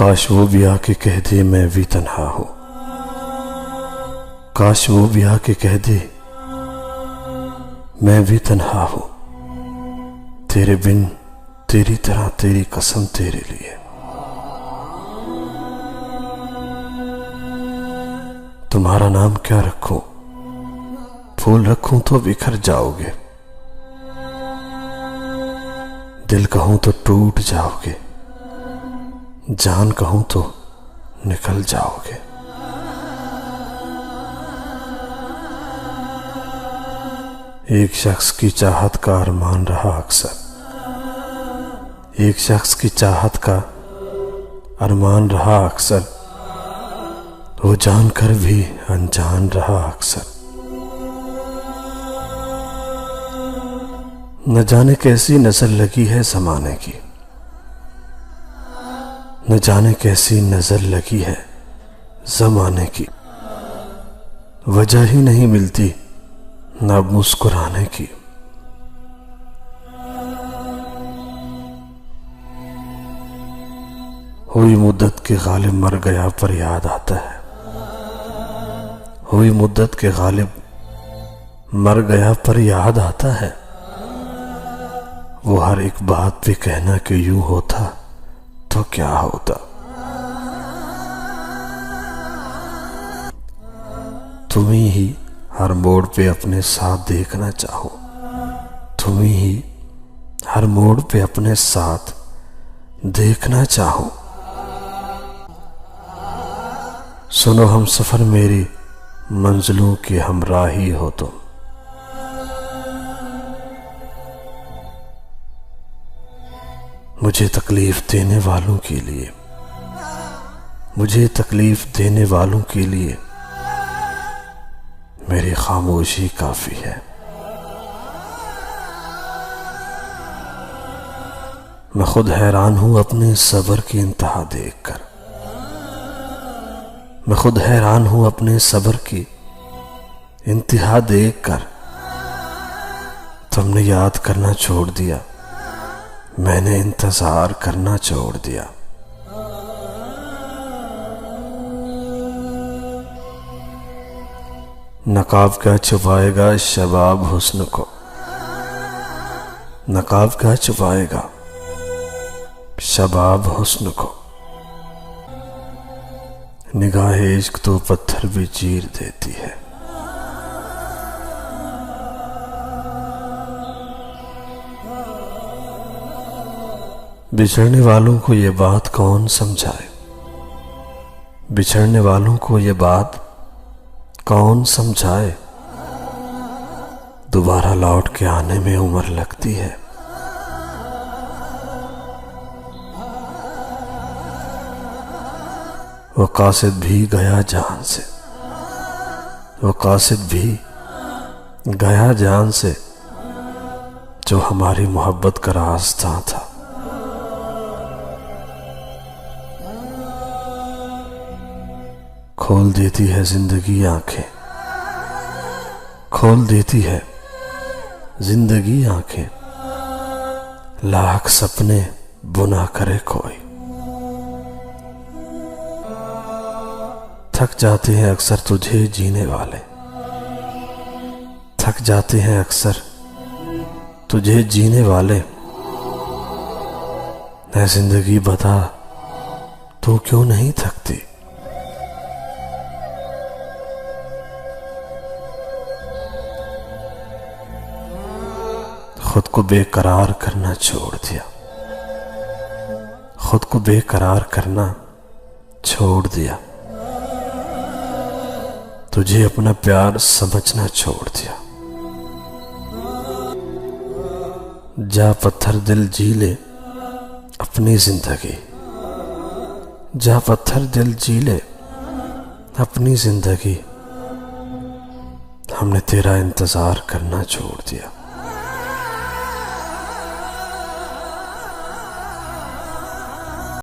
काश वो भी आके कह दे मैं भी तन्हा हूं। काश वो भी आके कह दे मैं भी तन्हा हूं। तेरे बिन तेरी तरह तेरी कसम तेरे लिए। तुम्हारा नाम क्या रखूं? फूल रखूं तो बिखर जाओगे, दिल कहूं तो टूट जाओगे, जान कहूं तो निकल जाओगे। एक शख्स की चाहत का अरमान रहा अक्सर, एक शख्स की चाहत का अरमान रहा अक्सर, वो जानकर भी अनजान रहा अक्सर। न जाने कैसी नजर लगी है ज़माने की, न जाने कैसी नजर लगी है ज़माने की। वजह ही नहीं मिलती न अब मुस्कुराने की। हुई मुद्दत के गालिब मर गया पर याद आता है। हुई मुद्दत के गालिब मर गया पर याद आता है। वो हर एक बात पे कहना कि यूं होता तो क्या होता। तुम्ही ही हर मोड़ पे अपने साथ देखना चाहो, तुम्ही ही हर मोड़ पे अपने साथ देखना चाहो। सुनो हम सफर मेरी मंजिलों के हमराही हो तुम। मुझे तकलीफ देने वालों के लिए, मुझे तकलीफ देने वालों के लिए मेरी खामोशी काफी है। मैं खुद हैरान हूं अपने सब्र की इंतहा देखकर। मैं खुद हैरान हूं अपने सब्र की इंतहा देखकर। तुमने याद करना छोड़ दिया, मैंने इंतजार करना छोड़ दिया। नकाब क्या छुपाएगा शबाब हुस्न को, नकाब क्या छुपाएगा शबाब हुस्न को। निगाह इश्क तो पत्थर भी चीर देती है। बिछड़ने वालों को ये बात कौन समझाए, बिछड़ने वालों को ये बात कौन समझाए। दोबारा लौट के आने में उम्र लगती है। वो कासिद भी गया जान से, वो कासिद भी गया जान से, जो हमारी मोहब्बत का रास्ता था। खोल देती है जिंदगी आंखें, खोल देती है जिंदगी आंखें। लाख सपने बुना करे कोई। थक जाते हैं अक्सर तुझे जीने वाले, थक जाते हैं अक्सर तुझे जीने वाले। ऐ जिंदगी बता तू क्यों नहीं थकती। खुद को बेकरार करना छोड़ दिया, खुद को बेकरार करना छोड़ दिया। तुझे अपना प्यार समझना छोड़ दिया। जा पत्थर दिल जी ले अपनी जिंदगी, जा पत्थर दिल जी ले अपनी जिंदगी। हमने तेरा इंतजार करना छोड़ दिया।